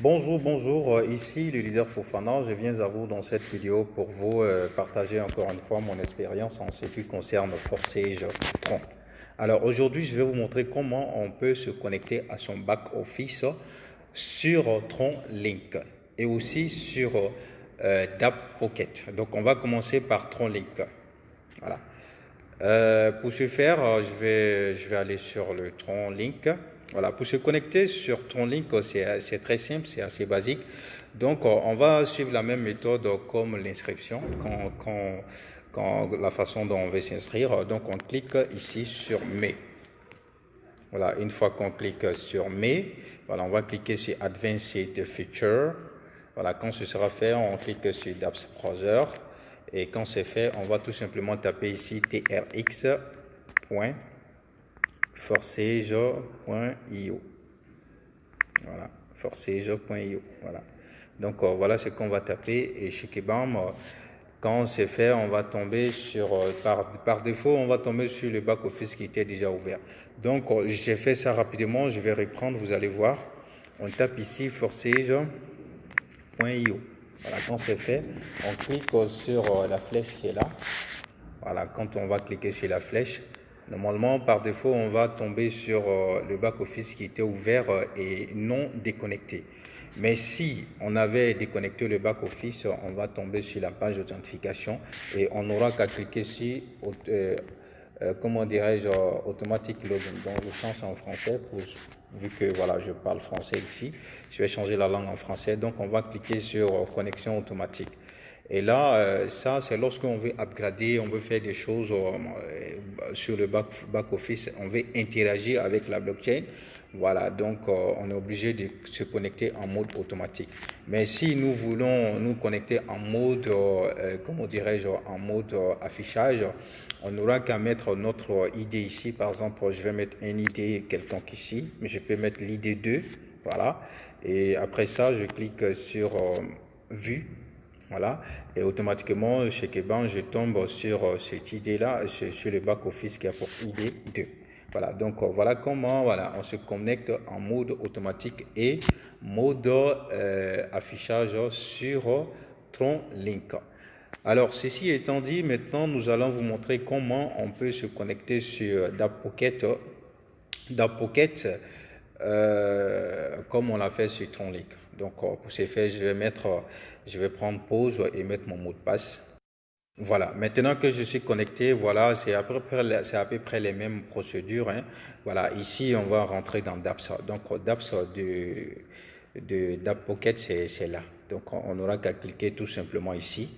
Bonjour, ici le leader Fofana. Je viens à vous dans cette vidéo pour vous partager encore une fois mon expérience en ce qui concerne Forsage Tron. Alors aujourd'hui, je vais vous montrer comment on peut se connecter à son back-office sur Tron Link et aussi sur Dap Pocket. Donc on va commencer par Tron Link. Voilà. Pour ce faire, je vais aller sur le Tron Link. Voilà, pour se connecter sur Tron Link, c'est très simple, c'est assez basique. Donc, on va suivre la même méthode comme l'inscription, la façon dont on veut s'inscrire. Donc, on clique ici sur Mai. Voilà, une fois qu'on clique sur Mai, voilà, on va cliquer sur Advanced Feature. Voilà, quand ce sera fait, on clique sur Dapps Browser. Et quand c'est fait, on va tout simplement taper ici trx.forsage.io. Voilà, forsage.io. Voilà. Donc voilà ce qu'on va taper et chez Kebam, quand c'est fait, on va tomber sur, par défaut, on va tomber sur le back-office qui était déjà ouvert. Donc j'ai fait ça rapidement, je vais reprendre, vous allez voir. On tape ici forsage.io. Voilà, quand c'est fait, on clique sur la flèche qui est là. Voilà, quand on va cliquer sur la flèche, normalement, par défaut, on va tomber sur le back-office qui était ouvert et non déconnecté. Mais si on avait déconnecté le back-office, on va tomber sur la page d'authentification et on n'aura qu'à cliquer sur, comment dirais-je, automatique login. Donc, je change en français vu que voilà, je parle français ici. Je vais changer la langue en français. Donc, on va cliquer sur connexion automatique. Et là, ça, c'est lorsqu'on veut upgrader, on veut faire des choses sur le back-office, on veut interagir avec la blockchain. Voilà, donc on est obligé de se connecter en mode automatique. Mais si nous voulons nous connecter en mode, comment dirais-je, en mode affichage, on n'aura qu'à mettre notre ID ici. Par exemple, je vais mettre un ID quelconque ici, mais je peux mettre l'ID 2. Voilà. Et après ça, je clique sur Vue. Voilà, et automatiquement, chez Keban, je tombe sur cette idée-là, sur le back-office qui a pour ID 2. Voilà, donc voilà comment voilà, on se connecte en mode automatique et mode affichage sur Tron Link. Alors, ceci étant dit, maintenant, nous allons vous montrer comment on peut se connecter sur Dap Pocket. Dap Pocket, comme on l'a fait sur Tron Link. Donc, pour ce faire, je vais prendre pause et mettre mon mot de passe. Voilà, maintenant que je suis connecté, voilà, c'est à peu près les mêmes procédures. Hein. Voilà, ici, on va rentrer dans Dapps. Donc, Dapps de Dap Pocket, c'est là. Donc, on n'aura qu'à cliquer tout simplement ici.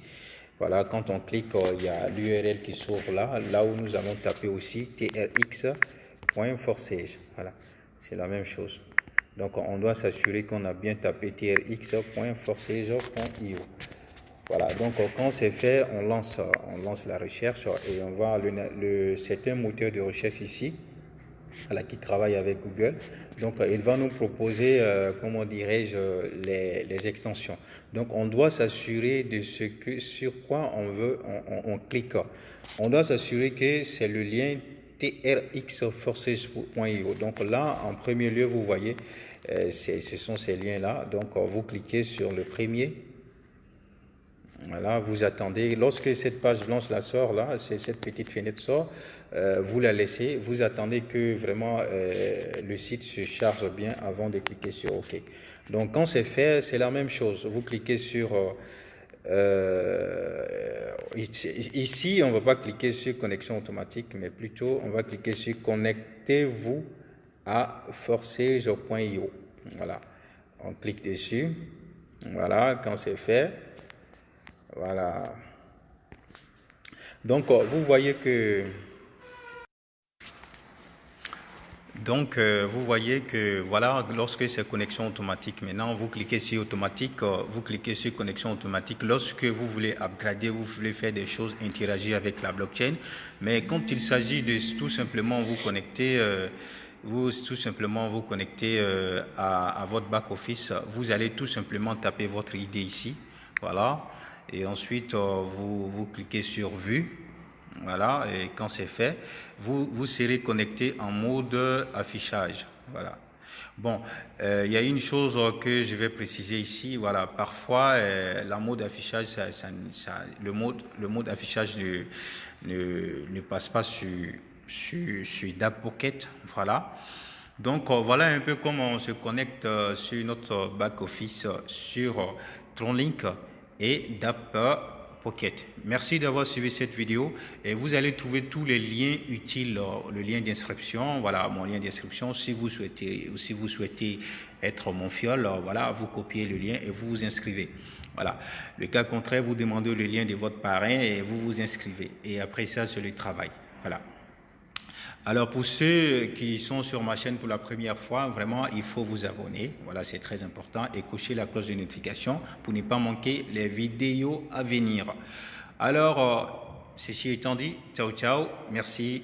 Voilà, quand on clique, il y a l'URL qui s'ouvre là où nous allons taper aussi trx.forsage. Voilà, c'est la même chose. Donc, on doit s'assurer qu'on a bien tapé trx.forsage.io. Voilà, donc quand c'est fait, on lance la recherche et on va c'est un moteur de recherche ici, voilà, qui travaille avec Google. Donc, il va nous proposer, comment dirais-je, les extensions. Donc, on doit s'assurer de ce que sur quoi on clique. On doit s'assurer que c'est le lien trxforsage.io. Donc là, en premier lieu, vous voyez, ce sont ces liens-là. Donc, vous cliquez sur le premier. Voilà, vous attendez. Lorsque cette page blanche là sort, là, cette petite fenêtre sort, vous la laissez. Vous attendez que vraiment le site se charge bien avant de cliquer sur OK. Donc, quand c'est fait, c'est la même chose. Vous cliquez sur... ici, on ne va pas cliquer sur connexion automatique, mais plutôt, on va cliquer sur connectez-vous à forsage.io. Voilà, on clique dessus. Voilà, quand c'est fait... Voilà. Donc, vous voyez que voilà, lorsque c'est connexion automatique, maintenant vous cliquez sur automatique, vous cliquez sur connexion automatique lorsque vous voulez upgrader, vous voulez faire des choses, interagir avec la blockchain. Mais quand il s'agit de tout simplement vous connecter, à votre back-office, vous allez tout simplement taper votre ID ici. Voilà. Et ensuite, vous cliquez sur Vue. Voilà, et quand c'est fait, vous serez connecté en mode affichage. Voilà. Bon, il y a une chose que je vais préciser ici. Voilà, parfois, la mode d'affichage, le mode d'affichage ne passe pas sur DAP Pocket. Voilà. Donc, voilà un peu comment on se connecte sur notre back-office sur TronLink et DAP Pocket. Merci d'avoir suivi cette vidéo et vous allez trouver tous les liens utiles, le lien d'inscription, voilà mon lien d'inscription. Si vous souhaitez être mon fiole, voilà, vous copiez le lien et vous vous inscrivez. Voilà. Le cas contraire, vous demandez le lien de votre parrain et vous vous inscrivez. Et après ça, c'est le travail. Voilà. Alors pour ceux qui sont sur ma chaîne pour la première fois, vraiment il faut vous abonner, voilà c'est très important, et cocher la cloche de notification pour ne pas manquer les vidéos à venir. Alors ceci étant dit, ciao ciao, merci.